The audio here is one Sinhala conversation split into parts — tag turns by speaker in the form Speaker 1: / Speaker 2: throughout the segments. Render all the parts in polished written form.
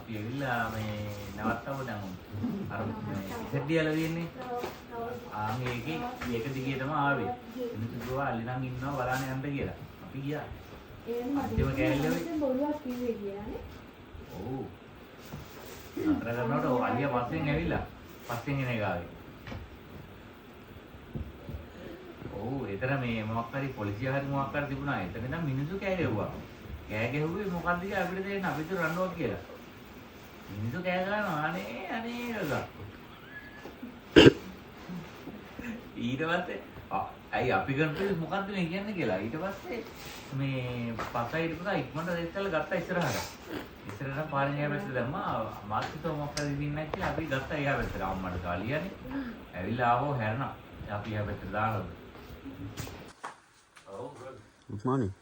Speaker 1: අපි ඇවිල්ලා මේ නවත්තමු දැන් අර සෙඩ්ඩියල තියෙන්නේ ඒක දිගේ තමයි ආවේ මිනිස්සු ගියා අලිනම් ඉන්නවා බලන්න යන්න කියලා අපි ගියා අන්තිම කෑල්ලේ බොරුවක් කිව්වේ කියලානේ ඔව් අතර කරනකොට අලියා පස්සෙන් ඇවිල්ලා පස්සෙන් එන එක ආවේ ඔව් එතන මේ මොකක් හරි පොලිසිය හරි මොකක් හරි තිබුණා එතන ඉඳන් මිනිස්සු කෑ ගැහුවා කෑ ගැහුවේ මොකද්ද කියලා අපිට තේරෙන්නේ අපිට රණ්ඩුවක් කියලා මිනිස්සු කෑ ගහනවා අනේ ගා ඊට පස්සේ අයි අපි කරන්නේ මොකද්ද මේ කියන්නේ කියලා ඊට පස්සේ මේ පස්සයි ඉඳලා ඉක්මනට දෙස්සල ගත්තා ඉස්සරහට පාරෙන් එහා පැත්තට දැම්මා මාත්‍රිතෝ මොකක්ද දින්නේ කියලා අපි ගත්තා එහා පැත්තට අම්මට කාලියනේ ඇවිල්ලා ආවෝ හැරෙනවා අපි එහා පැත්තට දානවා
Speaker 2: Good morning.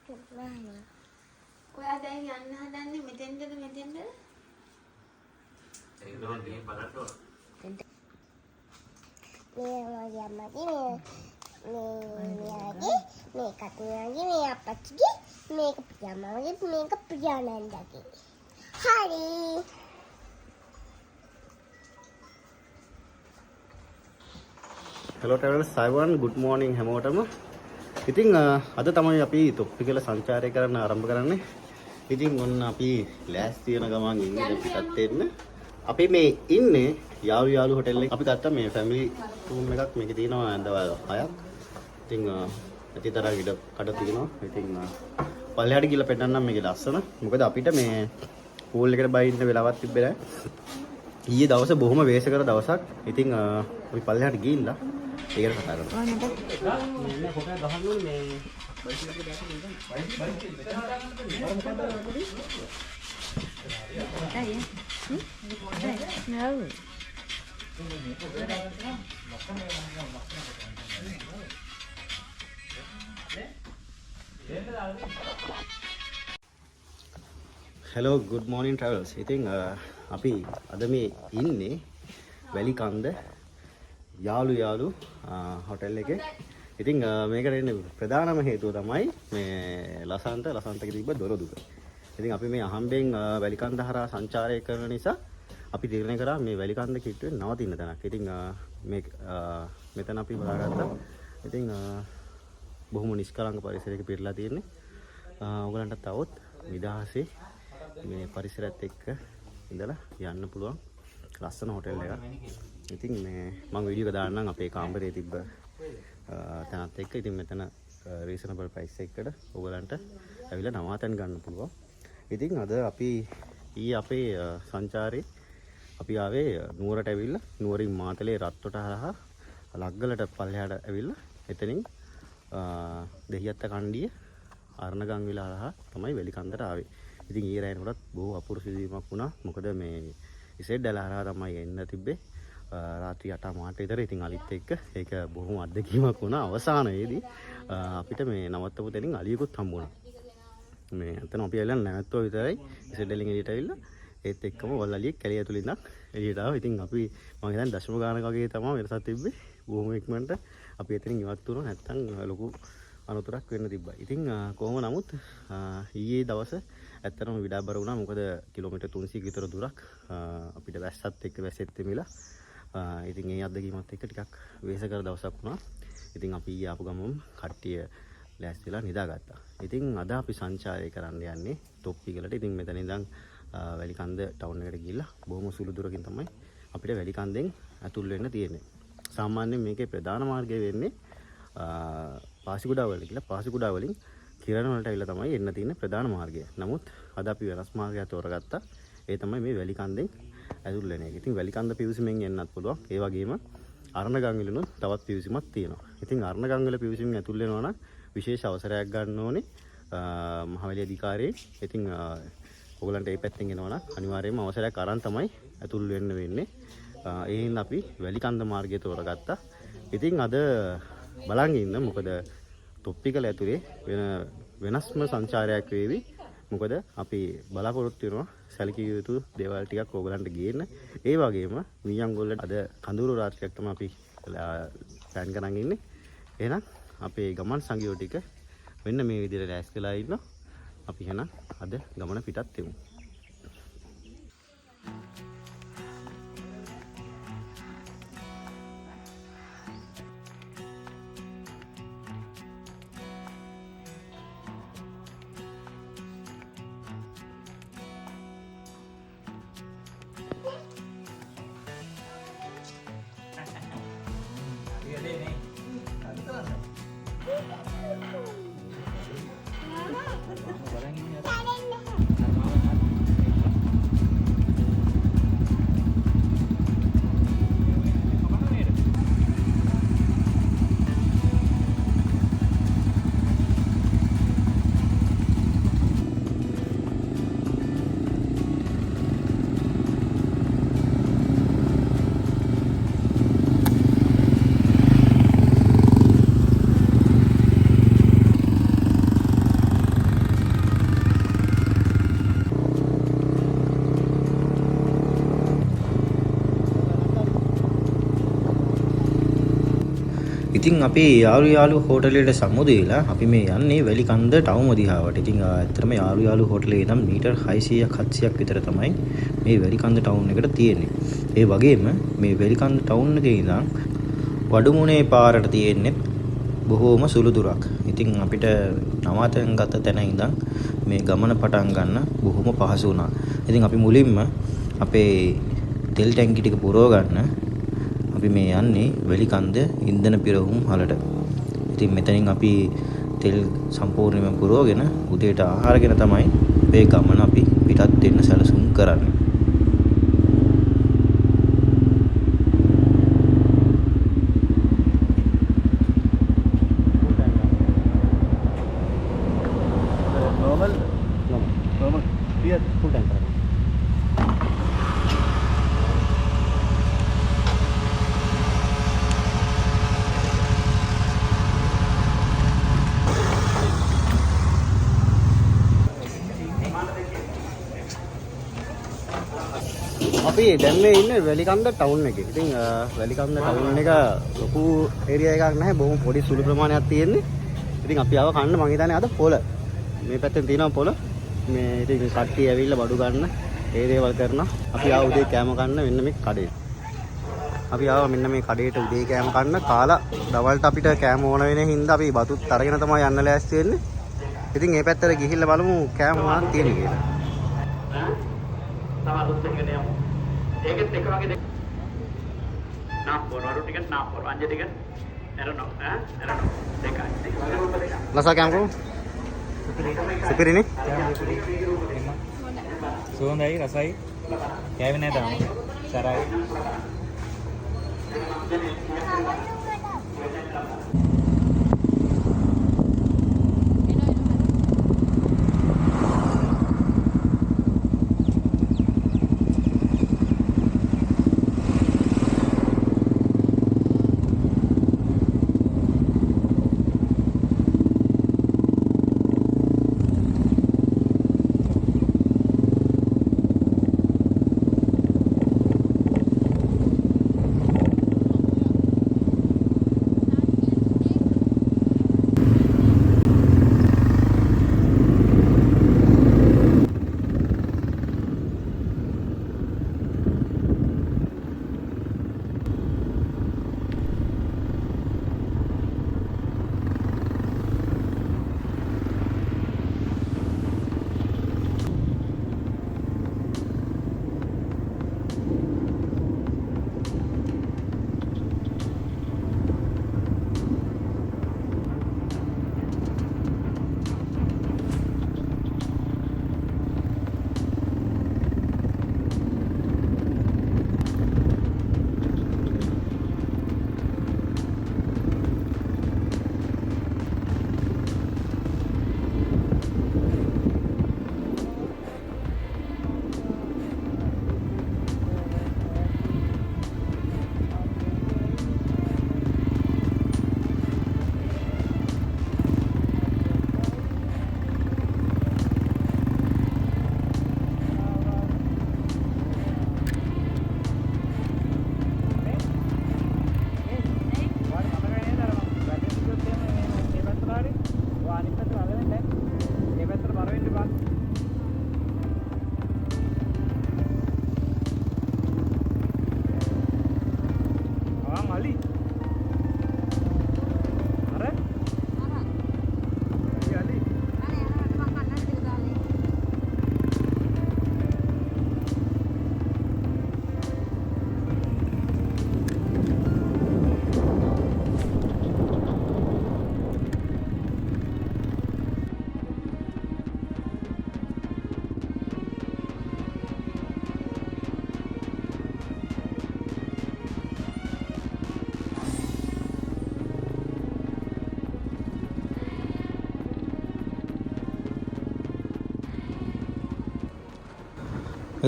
Speaker 3: Good morning. කොයා දැන් යන්න හදන්නේ මෙතෙන්ද මෙතෙන්ද?
Speaker 1: ඒක තමයි මේ බලන්න ඕන.
Speaker 3: මේ අපච්චිගේ මේක පියාමගේ මේක පියානන්දගේ. හරි.
Speaker 2: Hello travelers, Saiwan. Good morning හැමෝටම. ඉතින් අද තමයි අපි තොප්පිකල සංචාරය කරන්න ආරම්භ කරන්නේ. ඉතින් ඔන්න අපි ලෑස්ති වෙන ගමන් ඉන්නේ පිටත් එන්න. අපි මේ ඉන්නේ යාළු හොටෙල් එකේ. අපි ගත්තා මේ ෆැමිලි රූම් එකක්. මේකේ තියෙනවා ඇඳවල් 6ක්. ඉතින් ඇතිතරම් ඉඩ කඩ තියෙනවා. ඉතින් පල්ලෙහාට ගිහලා පෙන්නන්නම් මේකේ ලස්සන. මොකද අපිට මේ පූල් එකට බයින්න වෙලාවක් තිබ්බේ නැහැ. ඊයේ දවසේ බොහොම වේශ කර දවසක්. ඉතින් අපි පල්ලෙහාට ගිහිල්ලා ඒකට කතා කරමු. මේ කොටා ගහන්න ඕනේ මේ බයිසිකල් එක දැක්කම ඉතින් Hello, good morning travels. ඉතින් අපි අද මේ ඉන්නේ වැලිකන්ද යාළු හොටෙල් එකේ. ඉතින් මේකට එන්නේ ප්‍රධානම හේතුව තමයි මේ ලසන්තක තිබ්බ දොර දුක. ඉතින් අපි මේ අහම්බෙන් වැලිකන්ද හරහා සංචාරය කරන නිසා අපි තීරණය කරා මේ වැලිකන්ද කිට්ටුවේ නවතින තැනක්. ඉතින් මේ මෙතන අපි බලාගත්තා. ඉතින් බොහොම නිෂ්කලංක පරිසරයක පිරලා තියෙන්නේ. ඔයගලන්ට තවොත් නිදහසේ මේ පරිසරයත් එක්ක ඉඳලා යන්න පුළුවන් ලස්සන හොටෙල් එකක්. ඉතින් මේ මම වීඩියෝ එක දාන්නම් අපේ කාමරේ තිබ්බ තැනත් එක්ක. ඉතින් මෙතන රීසනබල් ප්‍රයිස් එකකට ඔයගලන්ට ඇවිල්ලා නවාතැන් ගන්න පුළුවන්. ඉතින් අද අපි අපේ සංචාරේ අපි ආවේ නුවරට ඇවිල්ලා නුවරින් මාතලේ රත්තොට හරහා ලග්ගලට පල්ලෙහාට ඇවිල්ලා එතනින් දෙහියත්ත කණ්ඩිය අරණගංවිල හරහා තමයි වැලිකන්දට ආවේ. ඉතින් ඊයේ රැයනකොටත් බොහෝ අපූර්ව සිදුවීමක් වුණා. මොකද මේ ඉසෙඩ්ඩල හරහා තමයි එන්න තිබ්බේ. රාත්‍රී 8:00 විතර. ඉතින් අලිත් එක්ක ඒක බොහොම අත්දැකීමක් වුණා. අවසානයේදී අපිට මේ නවත්තපු තැනින් අලියකුත් හම්බුණා. මේ අතන අපි ඇවිල්ලා නැවතුවා විතරයි ඉසෙඩ්ඩලින් එළියට ඇවිල්ලා ඒත් එක්කම වල්ලියෙක් කැලිය ඇතුළේ ඉඳන් එළියට ආවා. ඉතින් අපි මම හිතන්නේ දශම ගානක වගේ තමයි වෙනසක් තිබ්බේ. බොහොම ඉක්මනට අපි එතනින් ඉවත් වුණා. නැත්තම් ලොකු අනතුරක් වෙන්න තිබ්බා. ඉතින් කොහොම නමුත් ඊයේ දවසේ ඇත්තටම විඩාබර වුණා. මොකද කිලෝමීටර් 300ක විතර දුරක් අපිට වැස්සත් එක්ක වැස්සෙත් එමිලා. ඉතින් ඒ අත්දැකීමත් එක්ක ටිකක් වෙහෙස කර දවසක් වුණා. ඉතින් අපි ඊයේ ආපු ගමන් කට්ටිය ලෑස්ති වෙලා නිදාගත්තා. ඉතින් අද අපි සංචාරය කරන්න යන්නේ තොප්පිගලට. ඉතින් මෙතන ඉඳන් වැලිකන්ද ටවුන් එකට ගිහිල්ලා බොහොම සුළු දුරකින් තමයි අපිට වැලිකන්දෙන් ඇතුල් වෙන්න තියෙන්නේ. සාමාන්‍යයෙන් මේකේ ප්‍රධාන මාර්ගය වෙන්නේ පාසිකුඩා වල කියලා. පාසිකුඩා වලින් කිරණ වලට ඇවිල්ලා තමයි එන්න තියෙන ප්‍රධාන මාර්ගය. නමුත් අද අපි වෙනස් මාර්ගයක් තෝරගත්තා. ඒ තමයි මේ වැලිකන්දෙන් ඇතුල් වෙන එක. ඉතින් වැලිකන්ද පිවිසුමෙන් එන්නත් පුළුවන්. ඒ වගේම අරණගංගිලුණුත් තවත් පිවිසුමක් තියෙනවා. ඉතින් අරණගංගිල පිවිසුමෙන් ඇතුල් වෙනවා නම් විශේෂ අවසරයක් ගන්න ඕනේ මහවැලි අධිකාරියේ. ඉතින් ඔයගලන්ට මේ පැත්තෙන් එනවා නම් අනිවාර්යයෙන්ම අවසරයක් අරන් තමයි ඇතුල් වෙන්න වෙන්නේ. ඒ හින්දා අපි වැලිකන්ද මාර්ගය තෝරගත්තා. ඉතින් අද බලන් ඉන්න මොකද තොප්පිකල ඇතුලේ වෙනස්ම සංචාරයක් වේවි. මොකද අපි බලාපොරොත්තු වෙනවා සැලකිය යුතු දේවල් ටිකක් ඕගලන්ට ගේන්න. ඒ වගේම මීයන්ගොල්ල අද කඳුරු රාත්‍රියක් තමයි අපි ප්ලෑන් කරන් ඉන්නේ. එහෙනම් අපේ ගමන් සංගියෝ ටික මෙන්න මේ විදිහට රැස් වෙලා ඉන්නවා. අපි එහෙනම් අද ගමන පිටත් වෙමු. ඉතින් අපි යාළු හෝටලයට සමුදේලා අපි මේ යන්නේ වැලිකන්ද ටවුම දිහාවට. ඉතින් ඇත්තටම යාළු හෝටලේ ඉඳන් මීටර් 600ක් 700ක් විතර තමයි මේ වැලිකන්ද ටවුන් එකට තියෙන්නේ. ඒ වගේම මේ වැලිකන්ද ටවුන් එකේ ඉඳන් වඩුමුණේ පාරට තියෙන්නේ බොහෝම සුළු දුරක්. ඉතින් අපිට නවාතැන් ගත තැන ඉඳන් මේ ගමන පටන් ගන්න බොහොම පහසු වුණා. ඉතින් අපි මුලින්ම අපේ තෙල් ටැංකි ටික පුරව ගන්න අපි මේ යන්නේ වැලිකන්ද ඉන්ධන පිරවුම් හලට. ඉතින් මෙතනින් අපි තෙල් සම්පූර්ණයෙන්ම පුරවගෙන උදේට ආහාරගෙන තමයි මේ ගමන අපි පිටත් වෙන්න සැලසුම් කරන්නේ. අපි දැන් මේ ඉන්නේ වැලිකන්ද ටවුන් එකේ. ඉතින් වැලිකන්ද ටවුන් එක ලොකු ඒරියා එකක් නැහැ. බොහොම පොඩි සුළු ප්‍රමාණයක් තියෙන්නේ. ඉතින් අපි ආව කන්න මං හිතන්නේ අද පොළ. මේ පැත්තෙන් තියෙනවා පොළ. මේ ඉතින් කට්ටිය ඇවිල්ලා බඩු ගන්න ඒ දේවල් කරනවා. අපි ආව උදේ කෑම කන්න මෙන්න මේ කඩේ. අපි ආව මෙන්න මේ කඩේට උදේ කෑම කන්න කාලා දවල්ට අපිට කෑම ඕන වෙන හින්දා අපි බතුත් අරගෙන තමයි යන්න ලෑස්ති වෙන්නේ. ඉතින් මේ පැත්තට ගිහිල්ලා බලමු කෑම මොනවද තියෙන්නේ කියලා.
Speaker 4: තව අලුත් එකකට යමු. ඒකෙත් එක වගේ දෙක. නාප්පුව වරු ටිකට් නාප්පුව අංජ ටිකට් එරනෝ එරනෝ දෙකයි.
Speaker 2: ලසා කෑම කොහොමද? සුපිරිනේ.
Speaker 1: සුවඳයි රසයි. කෑවේ නෑ තාම. සරයි.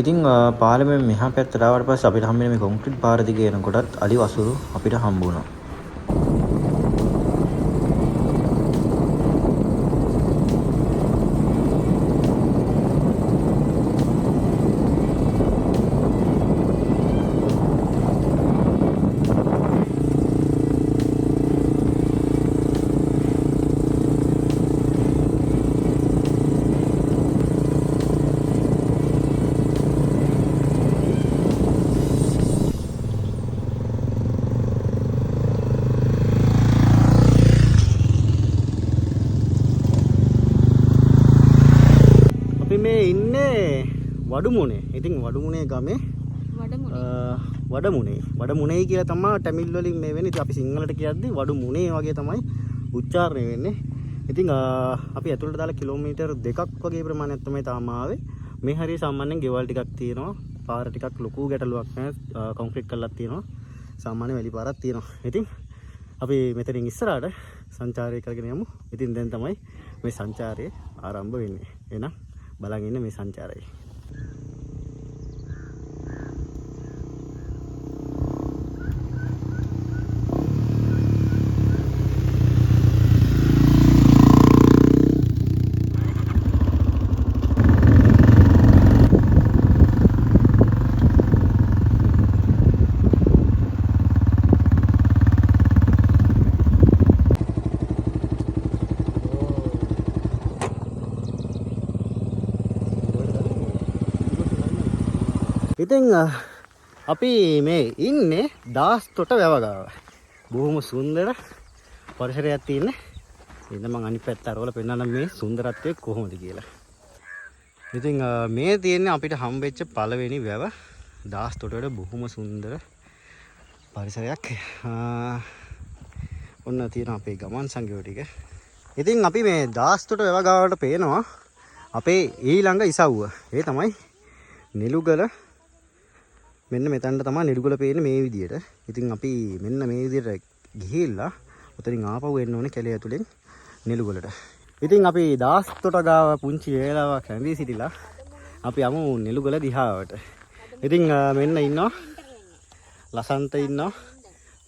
Speaker 2: ඉතින් පාලමෙන් මෙහා පැත්තට ආවට පස්සේ අපිට හම්බෙන්නේ මේ කොන්ක්‍රීට් පාර දිගේ යනකොටත් අලි වසුරු අපිට හම්බ වුණා. මේ ඉන්නේ වඩුමුණේ. ඉතින් වඩුමුණේ ගමේ වඩමුණේ කියලා තමයි ටැමිල් වලින් මේ වෙන්නේ. ඉතින් අපි සිංහලට කියද්දි වඩුමුණේ වගේ තමයි උච්චාරණය වෙන්නේ. ඉතින් අපි ඇතුළට දාලා කිලෝමීටර් 2ක් වගේ ප්‍රමාණයක් තමයි තාම ආවේ. මේ හරිය සාමාන්‍යයෙන් ගෙවල් ටිකක් තියෙනවා. පාර ටිකක් ලොකු ගැටලුවක් නැහැ. කොන්ක්‍රීට් කරලා තියෙනවා. සාමාන්‍ය වැලි පාරක් තියෙනවා. ඉතින් අපි මෙතනින් ඉස්සරහට සංචාරය කරගෙන යමු. ඉතින් දැන් තමයි මේ සංචාරය ආරම්භ වෙන්නේ. එහෙනම් බලන් ඉන්න මේ සංචාරය. ඉතින් අපි මේ ඉන්නේ දාස්තොට වැව ගාව. බොහොම සුන්දර පරිසරයක් තියෙන. ඉතින් මම අනිත් පැත්ත අරවල පෙන්නන්න මේ සුන්දරත්වය කොහොමද කියලා. ඉතින් මේ තියෙන්නේ අපිට හම්බෙච්ච පළවෙනි වැව. දාස්තොටට බොහොම සුන්දර පරිසරයක්. ඔන්න තියෙන අපේ ගමන් සංගයෝ ටික. ඉතින් අපි මේ දාස්තොට වැව ගාවට පේනවා අපේ ඊළඟ ඉසව්ව. ඒ තමයි නිලුගල. මෙන්න මෙතනට තමයි නිලුගල පේන්නේ මේ විදියට. ඉතින් අපි මෙන්න මේ විදියට ගිහිල්ලා උතරින් ආපහු එන්න ඕනේ කැලේ ඇතුලෙන් නිලුගලට. ඉතින් අපි දාස්තොට ගාව පුංචි වේලාවක් ඇඳී සිටිලා අපි යමු නිලුගල දිහාවට. ඉතින් මෙන්න ඉන්නවා ලසන්ත ඉන්නවා,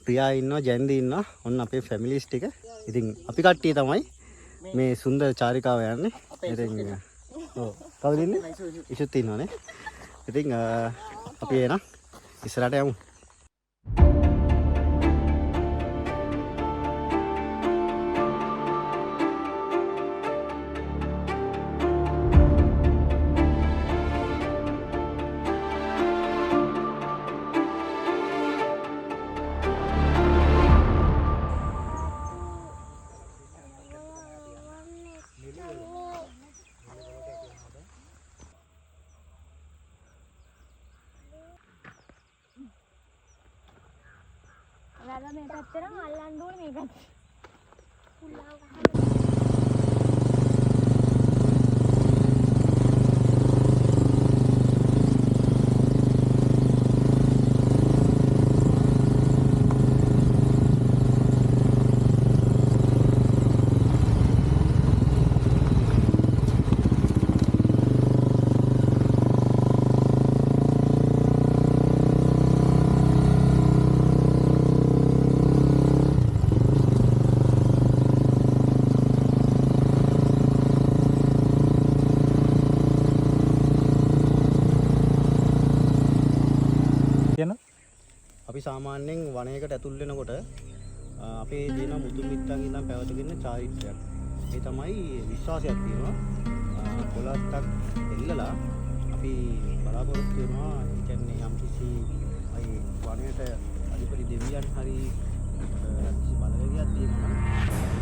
Speaker 2: ප්‍රියා ඉන්නවා, ජැන්දි ඉන්නවා. ඔන්න අපේ ෆැමිලිස් ටික. ඉතින් අපි කට්ටිය තමයි මේ සුන්දර චාරිකාව යන්නේ. ඉතින් ඔව් කවුද ඉන්නේ? ඉෂුත් ඉන්නවනේ. ඉතින් අපි එන ඉස්සරහට යමු.
Speaker 3: වැල මේ පැත්තට අල්ලන්න ඕනේ මේ පැත්තට. අපි සාමාන්‍යයෙන් වනයේකට ඇතුල් වෙනකොට අපේ දින මුතු මිත්තන් ඉඳන් පැවතගෙන චාරිත්‍රයක්. ඒ තමයි විශ්වාසයක් තියෙනවා. පොළොත්තක් එල්ලලා අපි බලාපොරොත්තු වෙනවා. ඒ කියන්නේ යම්කිසි අයි වනයේට අධිපති දෙවියන් හරි කිසි බලවේගයක් තියෙනවා නම්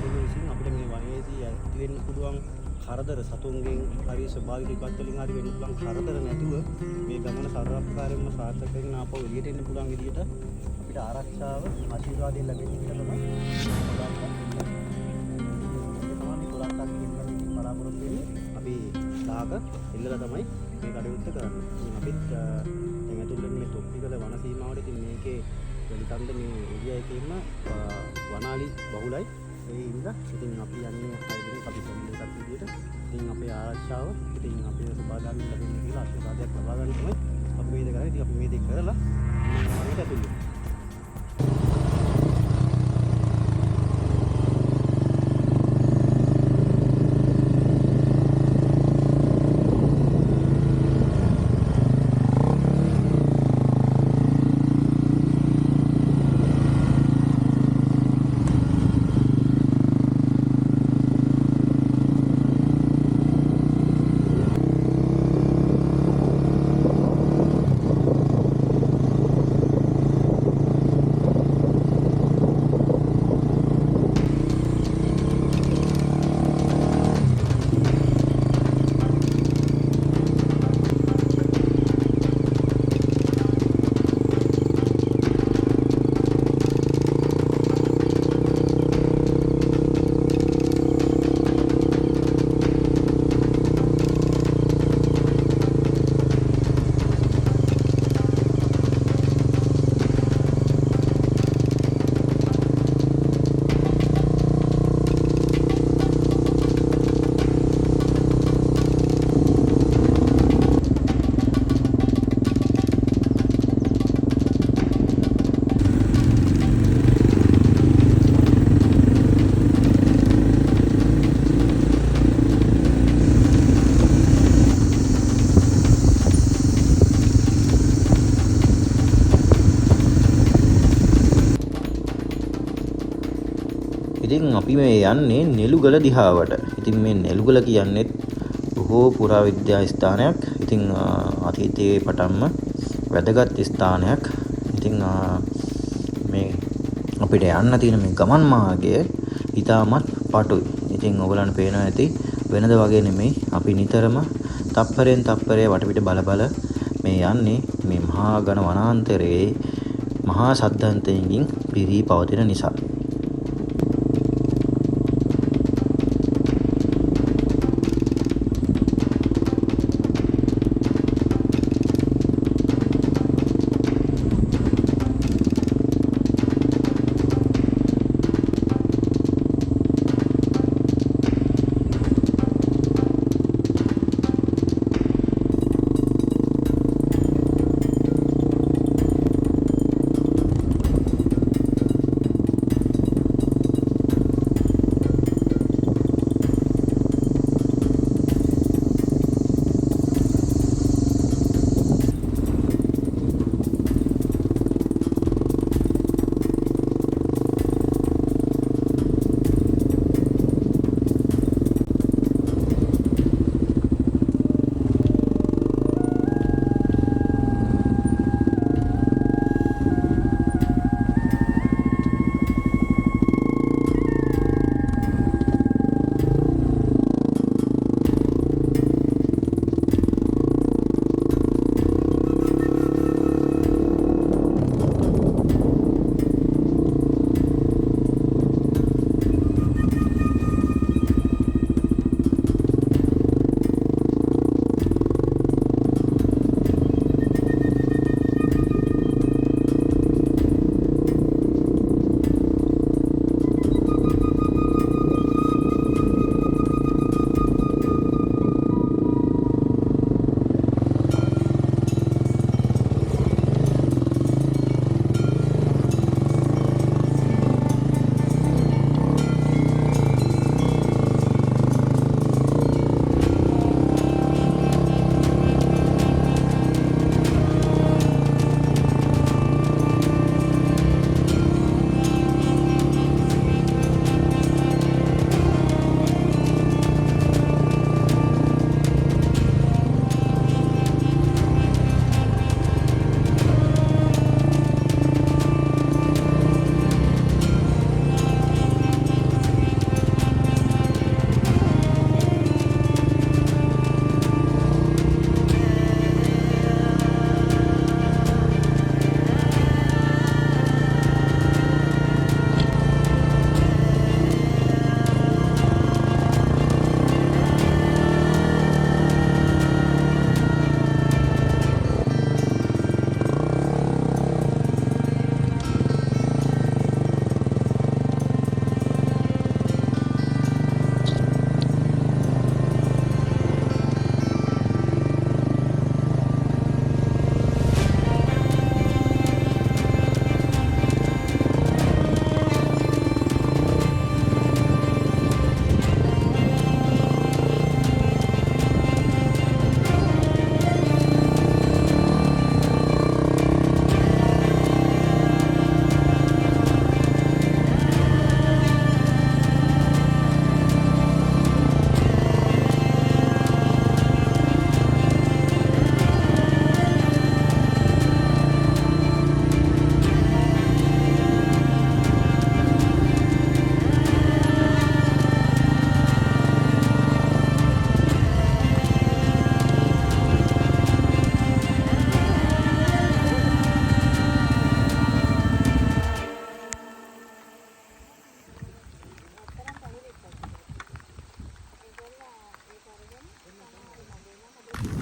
Speaker 3: ඒක විසින් අපිට මේ වනයේදී ඇති වෙන්න පුළුවන් කරදර සතුන්ගෙන් හරි ස්වභාවික විපත් වලින් හරි වෙන්න පුළුවන් කරදර නැතුව මේ ගමන සාර්ථකව සාර්ථක කරගෙන ආපහු එළියට එන්න පුළුවන් විදිහට අපිට ආරක්ෂාව ආශිර්වාදයෙන් ලැබෙන්නේ කියලා තමයි පොළොත්තක් ඉන්න බලාපොරොත්තු වෙන්නේ. අපි දාග එල්ලලා තමයි මේ කටයුත්ත කරන්නේ. ඉතින් අපිත් දැන් ඇතුල් වෙන්නේ මේ තොප්පිකල වන සීමාවට. ඉතින් මේකේ වෙලිකන්ද මේ ඒරියා එකේම වනාලි බහුලයි. ඒ හින්දා ඉතින් අපි යන්නේ 6 දිනක් අපි දෙන්න එකක් විදියට. ඉතින් අපේ ආරක්ෂාව ඉතින් අපේ සබාදාමින් ලැබෙන්නේ කියලා ආශිර්වාදයක් ලබා ගන්න තමයි අපි මේ දේ කරන්නේ. ඉතින් අපි මේ දේ කරලා මම ඇතුල් වෙනවා.
Speaker 2: අපි මේ යන්නේ නෙළුගල දිහාවට. ඉතින් මේ නෙළුගල කියන්නේ බොහෝ පුරාවිද්‍යා ස්ථානයක්. ඉතින් අතීතයේ පටන්ම වැදගත් ස්ථානයක්. ඉතින් මේ අපිට යන්න තියෙන මේ ගමන් මාර්ගය ඉතාමත් පටුයි. ඉතින් ඔයගලන්ට පේනවා ඇති වෙනද වගේ නෙමෙයි. අපි නිතරම තප්පරෙන් තප්පරේ වටපිට බල මේ යන්නේ මේ මහා ඝන වනාන්තරයේ මහා සද්දන්තයෙන් පිරී පවතින නිසා.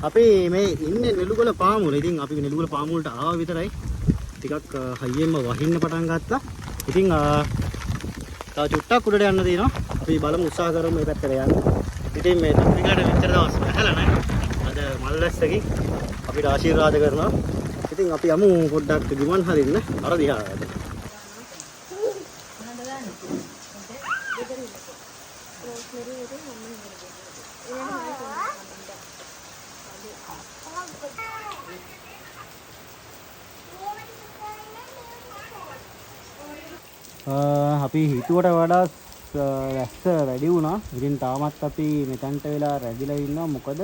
Speaker 3: අපි මේ ඉන්නේ නෙළුගල පාමුල. ඉතින් අපි නෙළුගල පාමුලට ආවා විතරයි. ටිකක් හයියෙන්ම වහින්න පටන් ගත්තා. ඉතින් තව චුට්ටක් උඩට යන්න තියෙනවා. අපි බලමු උත්සාහ කරමු මේ පැත්තට යන්න. ඉතින් මේ නෙළුගලට මෙච්චර දවස් ඇහැලා නැහැ. අද මල් වැස්සකින් අපිට ආශිර්වාද කරනවා. ඉතින් අපි යමු පොඩ්ඩක් ගිමන් හරින්න අර දිහාට. අපි හිතුවට වඩා වැස්ස වැඩි වුණා. ඉතින් තාමත් අපි මෙතනට වෙලා රැඳිලා ඉන්නවා. මොකද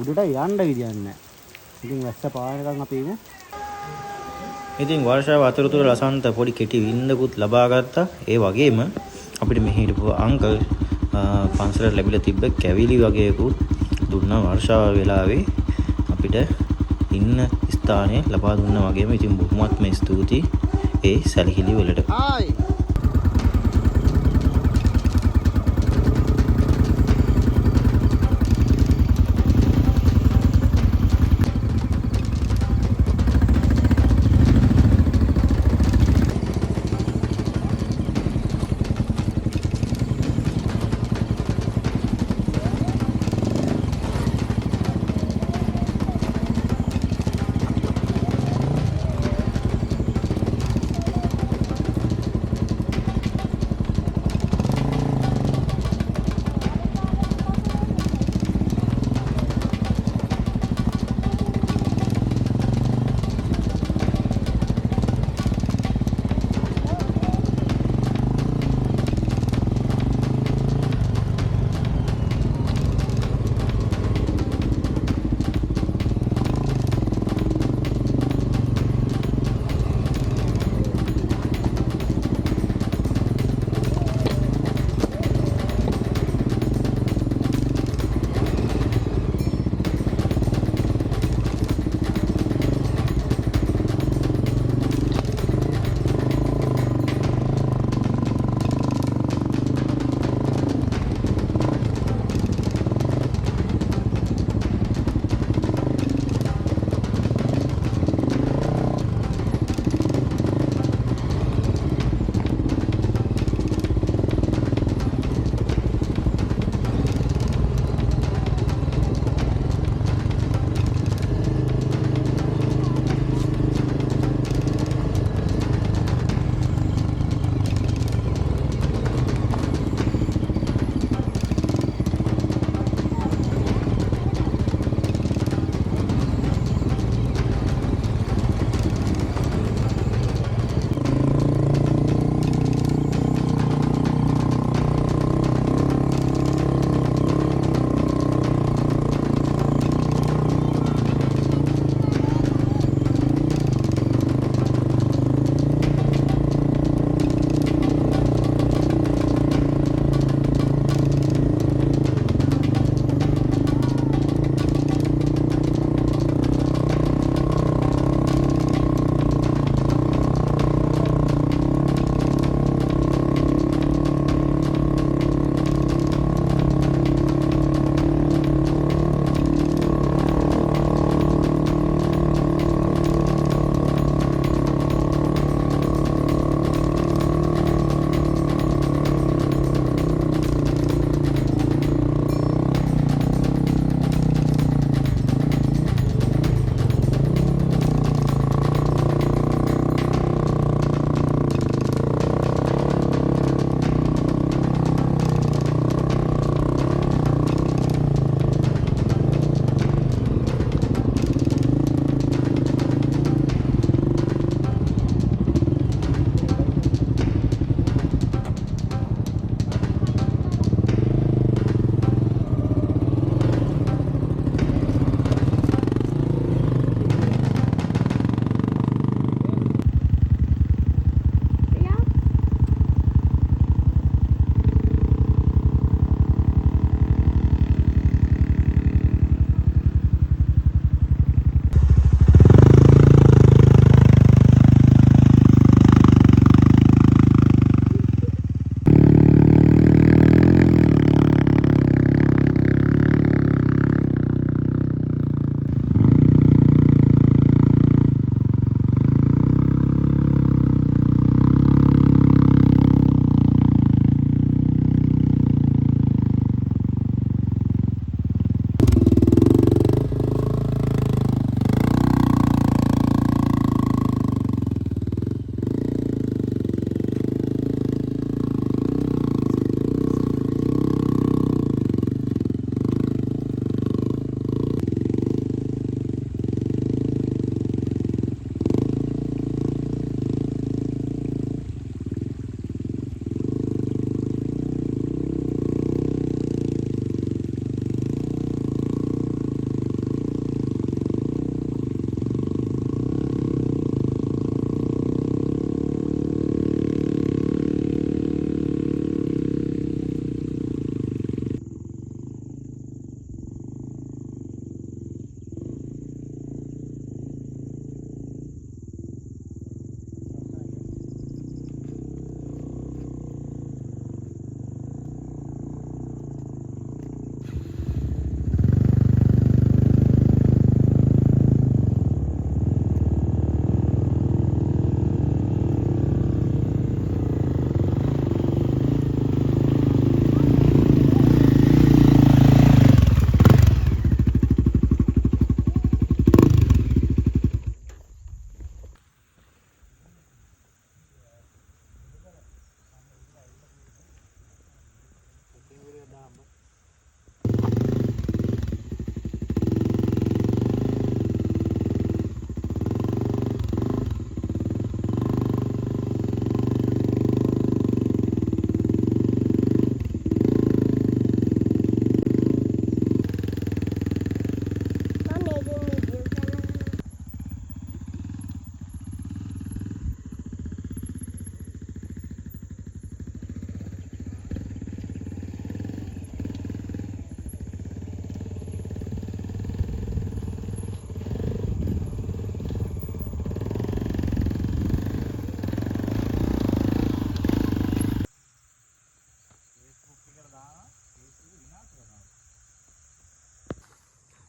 Speaker 3: උඩට යන්න විදියක් නැහැ. ඉතින් වැස්ස පානකම් අපි ඉමු.
Speaker 2: ඉතින් වර්ෂාව අතරතුර ලසන්ත පොඩි කෙටි වින්දකුත් ලබා ගත්තා. ඒ වගේම අපිට මෙහි හිටපු අංකල් පන්සලට ලැබිලා තිබ්බ කැවිලි වගේකුත් දුන්නා වර්ෂාව වෙලාවේ අපිට ඉන්න ස්ථානය ලබා දුන්නා වගේම. ඉතින් බොහොමත්ම ස්තුතියි ඒ සැලකිලි වලට.
Speaker 3: හායි.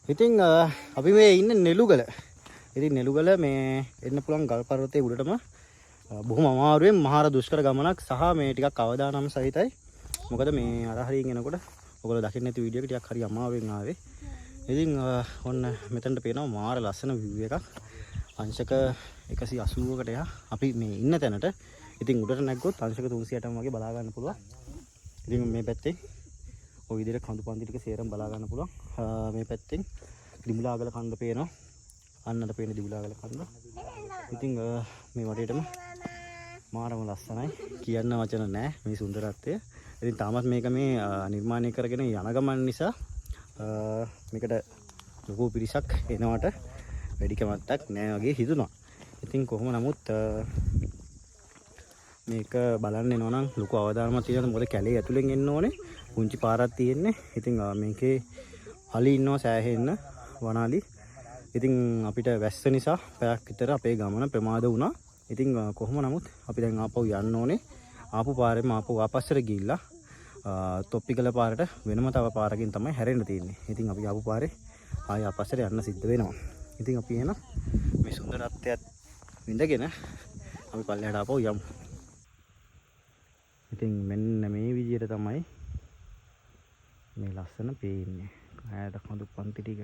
Speaker 3: ඉතින් අපි මේ ඉන්නේ නෙළුගල. ඉතින් නෙළුගල මේ එන්න පුළුවන් ගල් පර්වතයේ උඩටම බොහොම අමාරුවෙන් මහා දුෂ්කර ගමනක් සහ මේ ටිකක් අවදානම් සහිතයි. මොකද මේ අර හරියෙන් එනකොට ඔයගොල්ලෝ දකින්න නැති වීඩියෝ එක ටිකක් හරි අමාරුවෙන් ආවේ. ඉතින් ඔන්න මෙතනට පේනවා මාර ලස්සන view එකක්. අංශක 180කට එහා අපි මේ ඉන්න තැනට. ඉතින් උඩට නැග්ගොත් අංශක 360ම වගේ බලා ගන්න පුළුවන්. ඉතින් මේ පැත්තේ ওই විදිහට කඳු පන්ති ටික සේරම බලා ගන්න පුළුවන්. මේ පැත්තෙන් දිමුලාගල කන්ද පේනවා. අන්නට පේන දිමුලාගල කන්ද. ඉතින් මේ වටේටම මාරම ලස්සනයි. කියන්න වචන නැහැ මේ සුන්දරත්වය. ඉතින් තාමත් මේක මේ නිර්මාණය කරගෙන යන ගමන් නිසා මේකට ලොකු පිරිසක් එනවට වැඩි කැමැත්තක් නැහැ වගේ හිතුණා. ඉතින් කොහොම නමුත් මේක බලන්න එනවා නම් ලොකු අවධානමක් තියෙනවා. මොකද කැලේ ඇතුලෙන් එන්න ඕනේ. පුංචි පාරක් තියෙන්නේ. ඉතින් මේකේ හලි ඉන්නවා සෑහෙන්න වනාලි. ඉතින් අපිට වැස්ස නිසා පැයක් විතර අපේ ගමන ප්‍රමාද වුණා. ඉතින් කොහොම නමුත් අපි දැන් ආපහු යන්න ඕනේ. ආපු පාරෙම ආපහු ආපස්සට ගිහිල්ලා තොප්පිකල පාරට වෙනම තව පාරකින් තමයි හැරෙන්න තියෙන්නේ. ඉතින් අපි ආපු පාරේ ආය ආපස්සට යන්න සිද්ධ වෙනවා. ඉතින් අපි එන මේ සුන්දරත්වයත් විඳගෙන අපි පල්ලෙහාට ආපහු යමු. ඉතින් මෙන්න මේ විදිහට තමයි මේ ලස්සන පේන්නේ. ඈත කඳු පන්ති ටික.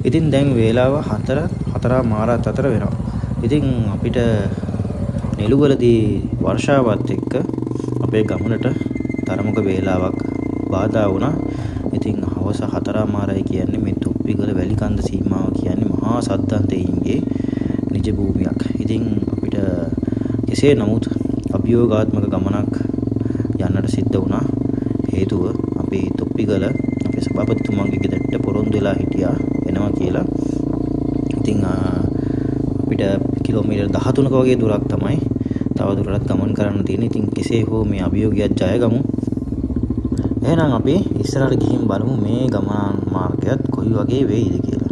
Speaker 3: ඉතින් දැන් වේලාව 4:04 අතර වෙනවා. ඉතින් අපිට නෙළුවලදී වර්ෂාවත් එක්ක අපේ ගමනට තරමක වේලාවක් බාධා වුණා. ඉතින් හවස 4:00 කියන්නේ මේ තොප්පිගල වැලිකන්ද සීමාව කියන්නේ මහා සද්දන්තයින්ගේ නිජ භූමියක්. ඉතින් අපිට කෙසේ නමුත් අභියෝගාත්මක ගමනක් යන්නට සිද්ධ වුණා. හේතුව අපේ තොප්පිගල අපේ සභාපතිතුමාගේ ගෙදරට පොරොන්දු වෙලා හිටියා එනවා කියලා. ඉතින් අපිට කිලෝමීටර් 13ක වගේ දුරක් තමයි තව දුරටත් ගමන් කරන්න තියෙන්නේ. ඉතින් කෙසේ හෝ මේ අභියෝගයත් ජය ගමු. එහෙනම් අපි ඉස්සරහට ගිහින් බලමු මේ ගමන් මාර්ගයත් කොයි වගේ වෙයිද කියලා.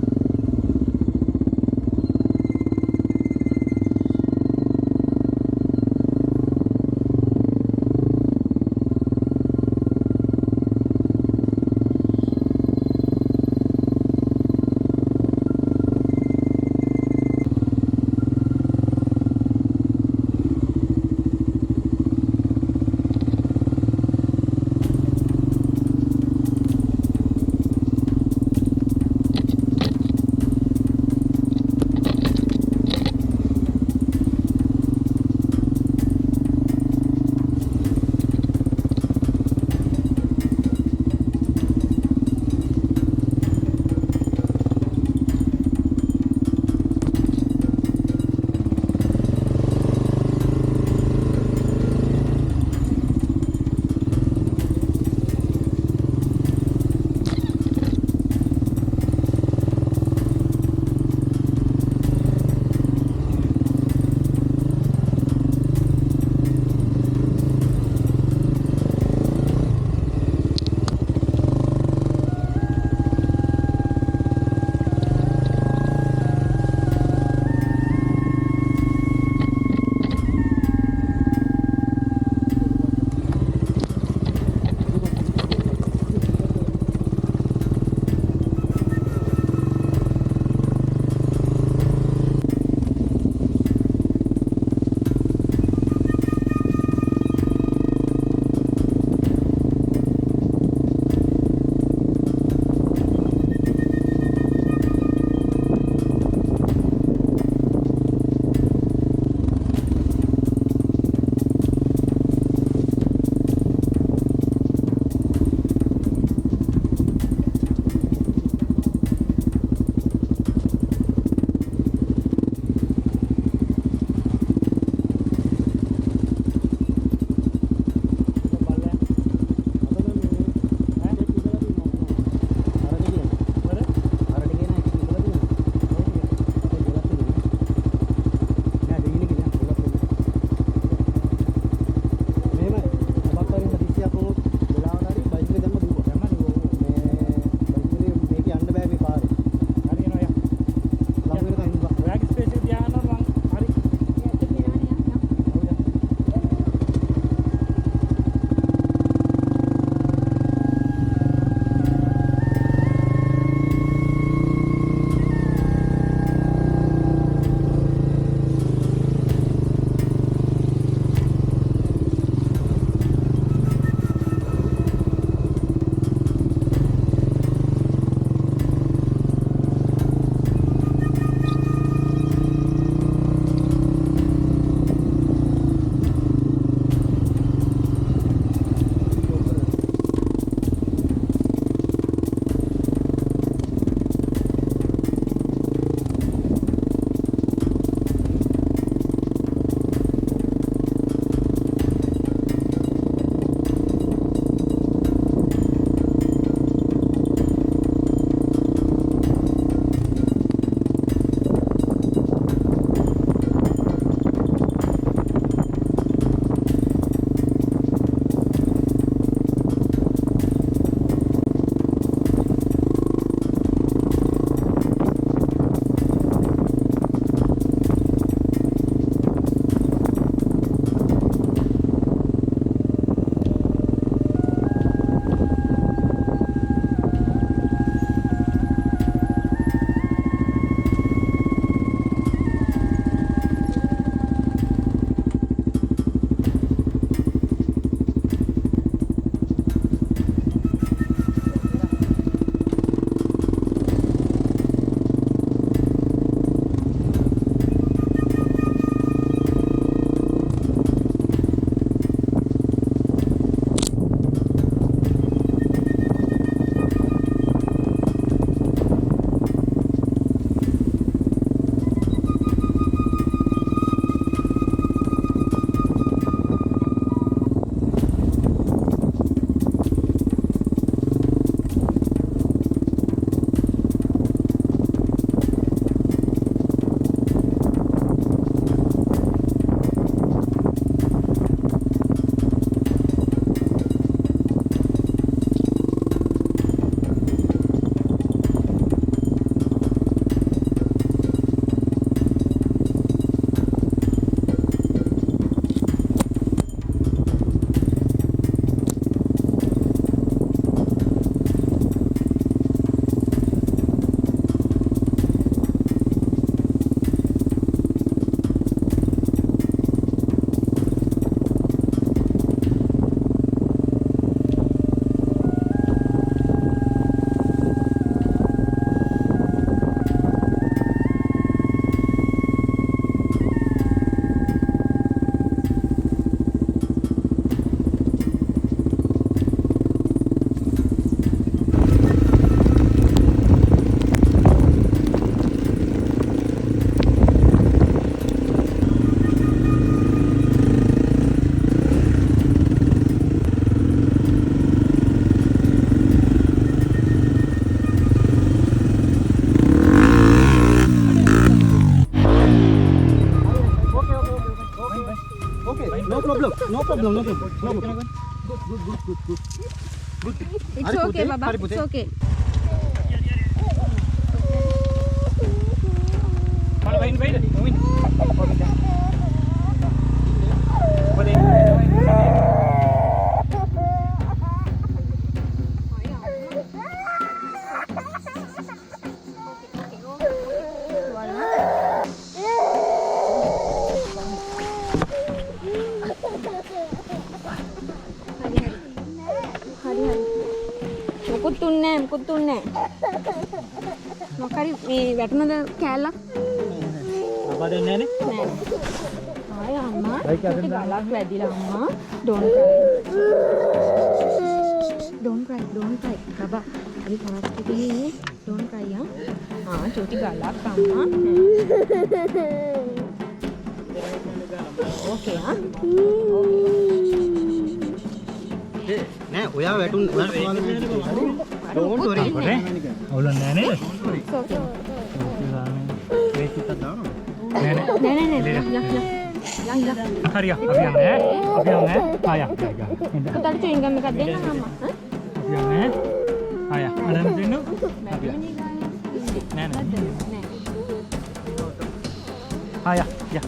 Speaker 3: problem, no problem. No problem.
Speaker 5: It's okay, Baba. It's okay. මොකුත් දුන්නේ මොකරි මේ වැටුණද කෑල්ලක්
Speaker 3: Apa ada nenek?
Speaker 5: නෑ ආය අම්මා
Speaker 3: Baik,
Speaker 5: ඒක ගලක් වැදිලා අම්මා don't cry බබා හරි පරක්කේ තියෙන්නේ don't cry චෝටි ගලක් අම්මා ඕකේ
Speaker 3: නෑ ඔයා වැටුන් don't worry. අවුල නෑ නේද?
Speaker 5: ඕකේ
Speaker 3: ඒක ඉතින් දානවා.
Speaker 5: නෑ
Speaker 3: හරිය අපි යන්නේ. ආය.
Speaker 5: පුතාට චුයින්ගම් එකක් දෙන්න අම්මා
Speaker 3: අපි යන්නේ. ආය. අරන් දෙන්න. නෑ. ආය. යා.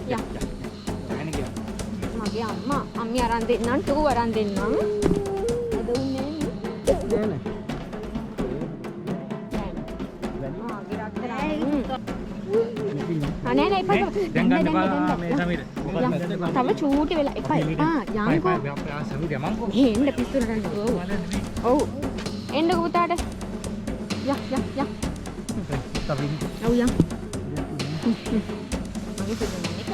Speaker 5: මගේ අම්මා අම්මි අරන් දෙන්නම් ටූ අරන් දෙන්නම් අද උන්නේ
Speaker 3: නෑ.
Speaker 5: අනේ නෑ එපා
Speaker 3: දැන් ගන්න බා මේ සමීර.
Speaker 5: තව චූටි වෙලා එපා යන්කෝ
Speaker 3: සමීර යමන්කෝ.
Speaker 5: එන්න පිස්සු නරන්න ඔව් එන්නකෝ පුතාට යා
Speaker 3: තවින්.
Speaker 5: ඔව් යන් මගේ පුදුමනික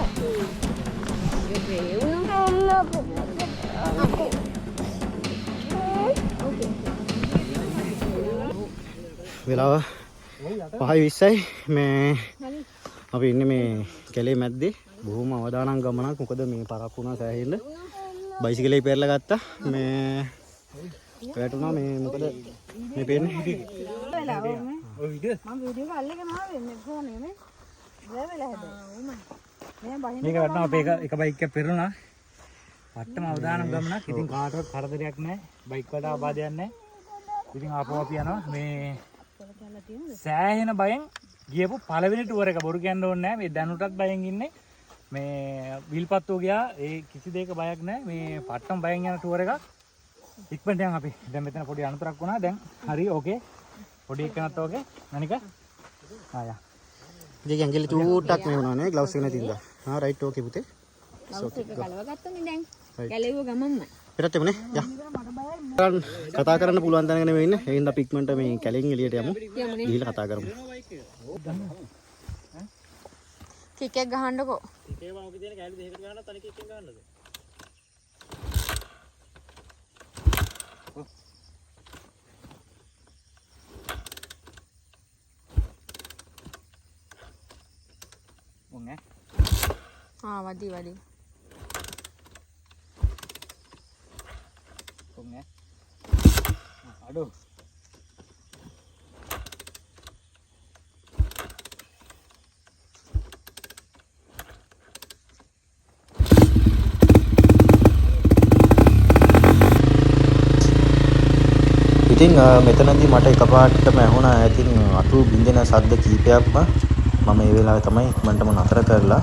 Speaker 2: වෙලාව 5:20යි මේ අපි ඉන්නේ මේ කැලේ මැද්දේ බොහොම අවදානම් ගමනක් මොකද මේ පරක්කු වුණා සෑහෙන්න බයිසිකලේ පෙරලා ගත්තා මේ වැටුණා මේ මොකද මේ පේන්නේ
Speaker 3: ඔය වීඩියෝ
Speaker 5: මම වීඩියෝ කාල් එකේ මාවේ මේ ෆෝනේ නේ ගෑවෙලා හැබැයි
Speaker 3: මේක වටනවා අපේ එක බයික් එකක් පෙරළුණා. වට්ටම අවදානම් ගමනක්. ඉතින් කාටවත් කරදරයක් නැහැ. බයික් වලට ආබාධයක් නැහැ. ඉතින් ආපහු අපි යනවා මේ සෑහෙන බයෙන් ගියපු පළවෙනි ටුවර් එක බොරු කියන්න ඕනේ නැහැ. මේ දැනුටත් බයෙන් ඉන්නේ. මේ විල්පත්තුව ගියා. ඒ කිසි දෙයක බයක් නැහැ. මේ පට්ටම බයෙන් යන ටුවර් එකක්. ඉක්මනට යන් අපි. දැන් මෙතන පොඩි අනතුරක් වුණා. දැන් හරි ඕකේ. පොඩි එකනත් ඕකේ. අනික ආයා.
Speaker 2: ඉතින් ඇඟිලි චූට්ටක් මේ වුණා නේ ග්ලව්ස් එක නැතිඳා. රයිට් ඕකේ පුතේ.
Speaker 5: ගලව ගත්තනේ දැන් ගැලෙව්ව ගමන්මයි
Speaker 2: පිටත් එමුනේ යා. කතා කරන්න පුළුවන් තැනක නෙමෙයි ඉන්නේ. ඒ හින්දා අපි ඉක්මනට මේ කැලෙන් එළියට යමු. ගිහිල්ලා කතා කරමු.
Speaker 5: කික් එක ගහන්නකෝ.
Speaker 3: ඒකේ වගේ තියෙන කැලේ දෙකකට ගන්නත් අනික එකෙන් ගන්නද?
Speaker 5: වදී
Speaker 3: අඩෝ
Speaker 2: ඉතින් මෙතනදී මට එකපාරටම ඇහුණා ඉතින් අතු බින්දෙන සද්ද කීපයක්ම මම ඒ වෙලාවේ තමයි ඉක්මනටම නතර කරලා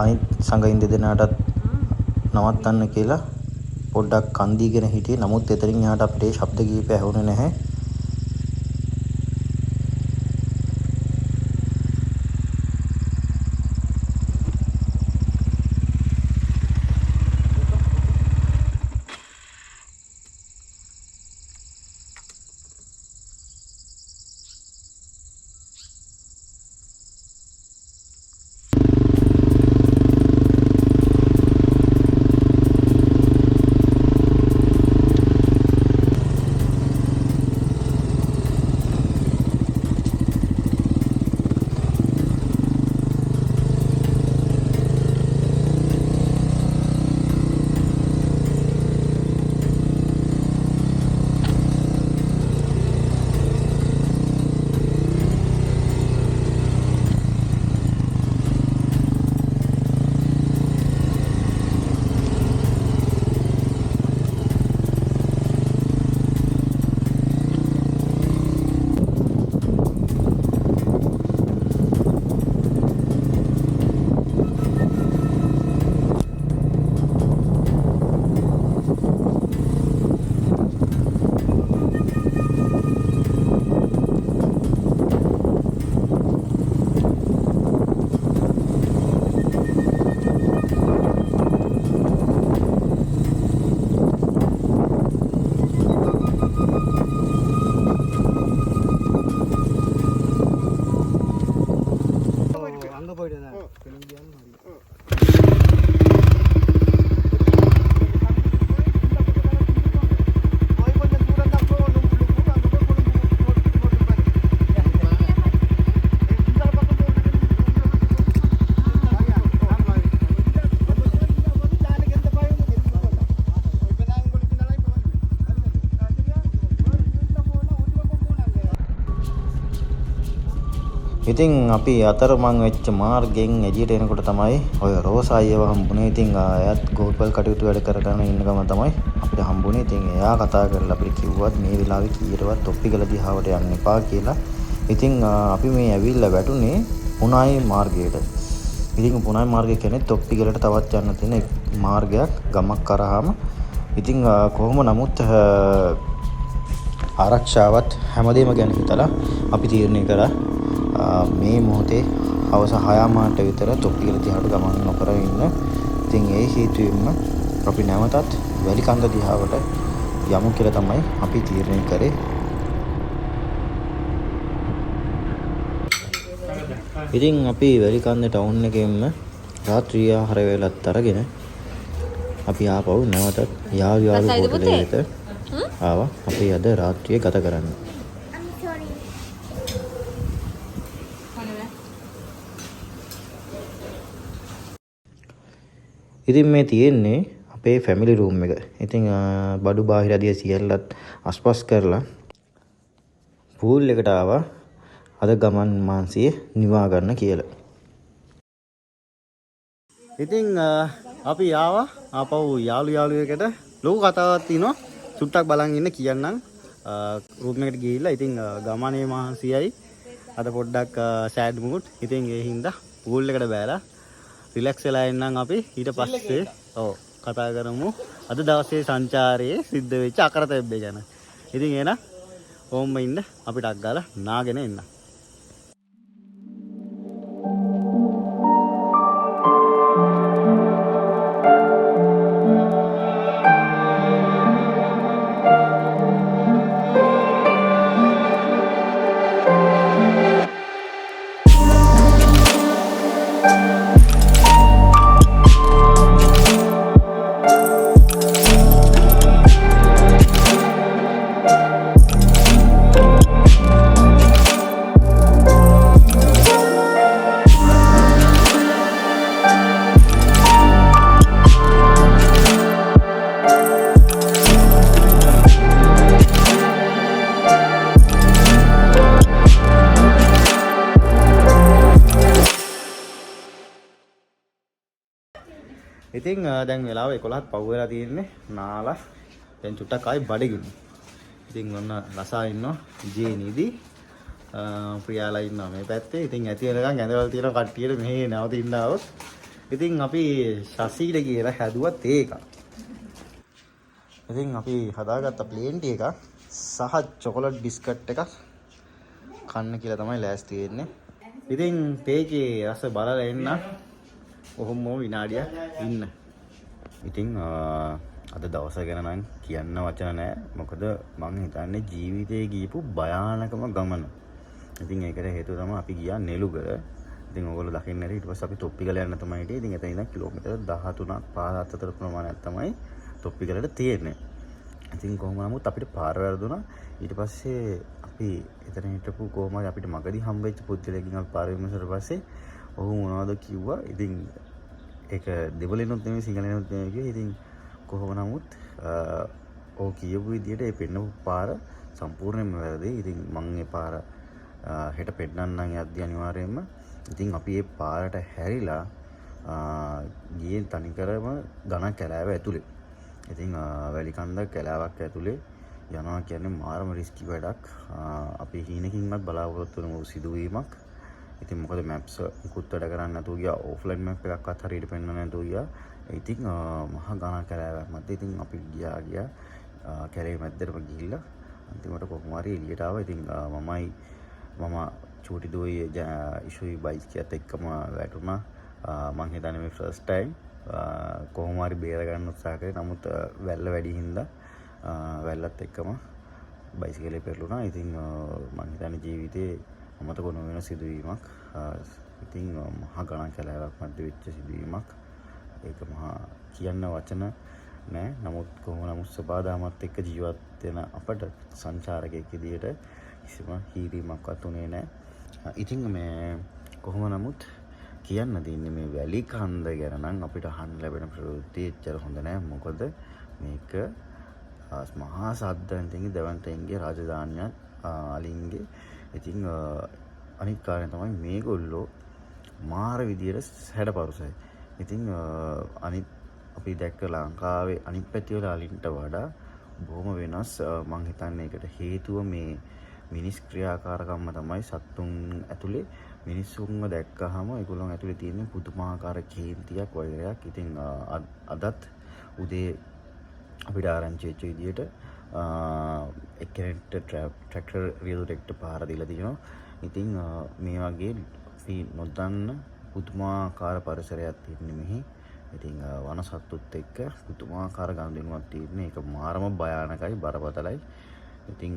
Speaker 2: අනිත් සංගයින් දෙදෙනාටත් නවත්තන්න කියලා පොඩ්ඩක් කන් දීගෙන හිටියේ. නමුත් එතනින් එහාට අපිට ඒ ශබ්ද කීපය ඇහුනේ නැහැ.
Speaker 3: ඉතින් අපි අතරමං වෙච්ච මාර්ගයෙන් එළියට එනකොට තමයි ඔය රෝසායියව හම්බුනේ. ඉතින් එයාත් ගෝල්පල් කටයුතු වැඩ කරගෙන ඉන්න ගම තමයි අපිට හම්බුනේ. ඉතින් එයා කතා කරලා අපිට කිව්වත් මේ වෙලාවේ කීයටවත් තොප්පිගල දිහාවට යන්න එපා කියලා. ඉතින් අපි මේ ඇවිල්ලා වැටුනේ පුනායි මාර්ගයට. ඉතින් පුනායි මාර්ගය කියන්නේ තොප්පිගලට තවත් යන්න තියෙන මාර්ගයක් ගමක් කරාම. ඉතින් කොහොම නමුත් ආරක්ෂාවත් හැමදේම ගැන හිතලා අපි තීරණය කරා මේ මොහොතේ හවස 6:00 විතර තොප්පිගල දිහාට ගමන් නොකර ඉන්න. ඉතින් ඒ හේතුවෙන්ම අපි නැවතත් වැලිකන්ද දිහාවට යමු කියලා තමයි අපි තීරණය කරේ. ඉතින් අපි වැලිකන්ද ටවුන් එකෙන්ම රාත්‍රී ආහාර වේලත් අරගෙන අපි ආපහු නැවතත් යාළු හෝටලෙට ආවා. අපි අද රාත්‍රියේ ගත කරන්නේ. ඉතින් මේ තියෙන්නේ අපේ ෆැමිලි රූම් එක. ඉතින් බඩු බාහිර ආදිය සියල්ලත් අස්පස් කරලා පූල් එකට ආවා. අද ගමන් මාංශයේ නිවා ගන්න කියලා. ඉතින් අපි ආවා ආපහු යාළුවෙකුට ලොකු කතාවක් තියෙනවා. සුට්ටක් බලන් ඉන්න කියන්නම්. රූම් එකට ගිහිල්ලා ඉතින් ගමනේ මාංශයයි අද පොඩ්ඩක් සෑඩ් මූඩ්. ඉතින් ඒ හින්දා පූල් එකට බෑලා රිලැක්ස් වෙලා ඉන්නම් අපි. ඊට පස්සේ කතා කරමු අද දවසේ සංචාරයේ සිද්ධ වෙච්ච අකරතැබ්බේ ගැන. ඉතින් එහෙනම් ඕම්ම ඉන්න අපිට අක් ගාලා නාගෙන එන්න. ඉතින් දැන් වෙලාව 11ත් පහු වෙලා තියෙන්නේ. නාලා දැන් චුට්ටක් ආයි බඩගිනි. ඉතින් ඔන්න රසා ඉන්නවා ජේනිදි ප්‍රියාලා ඉන්නවා මේ පැත්තේ. ඉතින් ඇති වෙනකන් ඇඳවල තියෙන කට්ටියට මෙහෙ නැවතින්න આવොත්. ඉතින් අපි ශසීට කියලා හැදුවත් ඒක. ඉතින් අපි හදාගත්ත ප්ලේන් ටී එකක් සහ චොකලට් බිස්කට් එකක් කන්න කියලා තමයි ලෑස්ති වෙන්නේ. ඉතින් තේකේ රස බලලා එන්න. ඔහොම විනාඩියක් ඉන්න. ඉතින් අද දවස ගැන නම් කියන්න වචන නැහැ. මොකද මම හිතන්නේ ජීවිතේ ගියපු භයානකම ගමන. ඉතින් ඒකට හේතුව තමයි අපි ගියා නෙළුගල. ඉතින් ඕගොල්ලෝ දකින්න ඇති ඊට පස්සේ අපි තොප්පිගල යන්න තමයි හිටියේ. ඉතින් එතන ඉඳන් කිලෝමීටර් 13ක් 15ක් අතර ප්‍රමාණයක් තමයි තොප්පිගලට තියෙන්නේ. ඉතින් කොහොම නමුත් අපිට පාර වැරදුනා. ඊට පස්සේ අපි එතන හිටපු කොහොමද අපිට මගදී හම්බෙච්ච පුද්ගලයෙක්ගෙන් අපි පාර විමසුවට පස්සේ ඔහු මොනවද කිව්වා. ඉතින් ඒක දෙවලිනුත් නෙමෙයි සිංහලෙනුත් නෙමෙයි කිව්වේ. ඉතින් කොහොම නමුත් ඔහු කියපු විදිහට ඒ පෙන්නපු පාර සම්පූර්ණයෙන්ම වැරදි. ඉතින් මම ඒ පාර හෙට පෙන්නන්නම් යද්දි අනිවාර්යයෙන්ම. ඉතින් අපි මේ පාරට හැරිලා ගියේ තනිකරම ඝන කැලෑව ඇතුලේ. ඉතින් වැලිකන්ද කැලෑවක් ඇතුලේ යනවා කියන්නේ මාරම රිස්කි වැඩක්. අපි හීනකින්වත් බලාපොරොත්තු වෙන සිදුවීමක්. ඉතින් මොකද මැප්ස් මුකුත් වැඩ කරන්නේ නැතුව ගියා. ඕෆ්ලයින් මැප් එකක්වත් හරියට පෙන්වන්න නැතුව ගියා. ඉතින් මහා ඝන කැලෑවක් මැද ඉතින් අපි ගියා කැලේ මැද්දටම ගිහිල්ලා අන්තිමට කොහොම හරි එළියට ආවා. ඉතින් මම චූටි දුවේ ඉෂුයි බයික් එකත් එක්කම වැටුණා. මං හිතන්නේ මේ ෆස්ට් ටයිම් කොහොම හරි බේර ගන්න උත්සාහ කරේ. නමුත් වැල්ල වැඩි හින්දා වැල්ලත් එක්කම බයිසිකලේ පෙරළුණා. ඉතින් මං හිතන්නේ ජීවිතේ අමතක නොවන සිදුවීමක්. ඉතින් මහා ගණන් කැලෑවක් මැද වෙච්ච සිදුවීමක්. ඒක මහා කියන්න වචන නෑ. නමුත් කොහොම නමුත් සබාදාමත් එක්ක ජීවත් වෙන අපට සංචාරකයෙක් විදියට කිසිම හීරීමක්වත් උනේ නෑ. ඉතින් මේ කොහොම නමුත් කියන්න දෙන්නේ මේ වැලිකන්ද ගැන නම් අපිට අහන්න ලැබෙන ප්‍රවෘත්ති එච්චර හොඳ නෑ. මොකද මේක මහා සද්දන්තෙන්ගේ දෙවන්තෙන්ගේ රාජධානියක් අලින්ගේ. ඉතින්
Speaker 2: අනිත් කාරණේ තමයි මේගොල්ලෝ මාර විදියට හැඩපරුසයි. ඉතින් අනිත් අපි දැක්ක ලංකාවේ අනිත් පැති වල අලින්ට වඩා බොහොම වෙනස්. මං හිතන්නේ ඒකට හේතුව මේ මිනිස් ක්‍රියාකාරකම්ම තමයි. සත්තුන් ඇතුලේ මිනිස්සුන්ව දැක්කහම ඒගොල්ලන් ඇතුලේ තියෙන පුදුමාකාර කේන්තියක් වෛරයක්. ඉතින් අදත් උදේ අපිට ආරංචි වෙච්ච විදියට එක්කෙනෙක්ට ට්‍රැක්ටර් රියදුරෙක්ට පාර දීලා තියෙනවා. ඉතින් මේ වගේ නොදන්න පුදුමාකාර පරිසරයක් තියෙන මෙහි. ඉතින් වනසත්තුත් එක්ක පුදුමාකාර ගනුදෙනුවක් තියෙන. ඒක මාරම භයානකයි, බරපතලයි. ඉතින්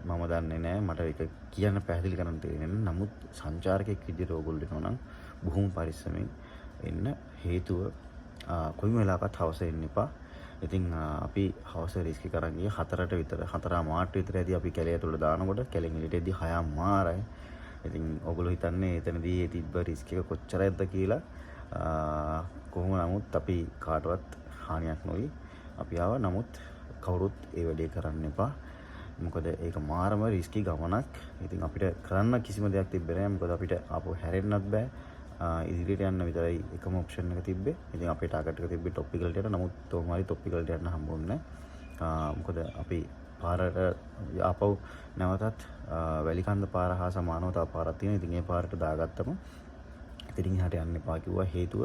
Speaker 2: මම දන්නේ නැහැ, මට ඒක කියන්න පැහැදිලි කරන්න තේරෙන්නේ නැහැ. නමුත් සංචාරකයෙක් විදිහට ඕගොල්ලෝ එනවා නම් බොහොම පරිස්සමෙන් එන්න. හේතුව කොයිම වෙලාවකත් හවස එන්න එපා. ඉතින් අපි හවස රිස්ක් කරන් ගියේ 4ට විතර, 4:00 විතර ඇදී අපි කැලේ ඇතුළට දානකොට කැලෙන් එළියටදී 6:00යි. ඉතින් ඔයගොල්ලෝ හිතන්නේ එතනදී ඒ තිබ්බ රිස්ක් එක කොච්චරයිද කියලා. කොහොම නමුත් අපි කාටවත් හානියක් නොවි අපි ආවා. නමුත් කවුරුත් ඒ වැඩේ කරන්න එපා. මොකද ඒක මාරම රිස්කි ගමනක්. ඉතින් අපිට කරන්න කිසිම දෙයක් තිබ්බේ නැහැ. මොකද අපිට ආපහු හැරෙන්නත් බෑ. ඉදිරියට යන්න විතරයි එකම ඔප්ෂන් එක තිබ්බේ. ඉතින් අපේ ටාගට් එක තිබ්බේ টොපිකල්ට යන්න. නමුත් තෝමාරි টොපිකල්ට යන්න හම්බුන්නේ නැහැ. මොකද අපි පාරට ආපහු නැවතත් වැලිකන්ද පාර හා සමානව තව පාරක් තියෙනවා. ඉතින් ඒ පාරට දාගත්තම ඉතින් එහාට යන්න එපා කිව්වා. හේතුව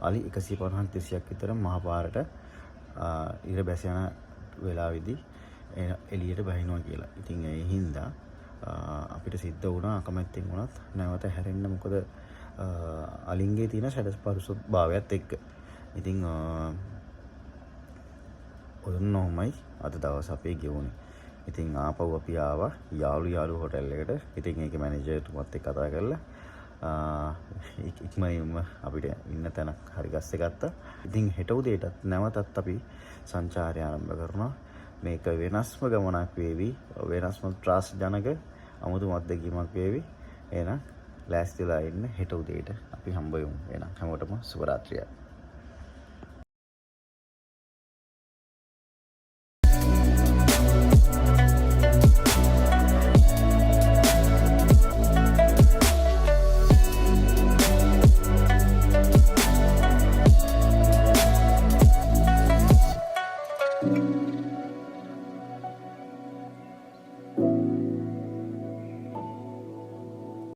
Speaker 2: අලි 150ක් 200ක් විතර මහ පාරට ඉර බැස යන වෙලාවේදී එළියට බහිනවා කියලා. ඉතින් ඒ හින්දා අපිට සිද්ධ වුණා අකමැත්තෙන් වුණත් නැවත හැරෙන්න. මොකද අලින්ගේ තියෙන සැඩස්පරුස භාවයත් එක්ක. ඉතින් ඔන්නෝමයි අද දවස් අපේ ගෙවුනේ. ඉතින් ආපහු අපි ආවා යාළු හොටෙල් එකට. ඉතින් ඒකේ මැනේජර්තුමත් එක්ක කතා කරලා ඉක්මනින්ම අපිට ඉන්න තැනක් හරි ගස්සේ ගත්තා. ඉතින් හෙට උදේටත් නැවතත් අපි සංචාරය ආරම්භ කරනවා. මේක වෙනස්ම ගමනක් වේවි. වෙනස්ම ත්‍රාසජනක අමුතු අත්දැකීමක් වේවි. එහෙනම් ලෑස්තිලා ඉන්න හෙට උදේට අපි හම්බ වෙමු. එහෙනම් හැමෝටම සුබ රාත්‍රියක්.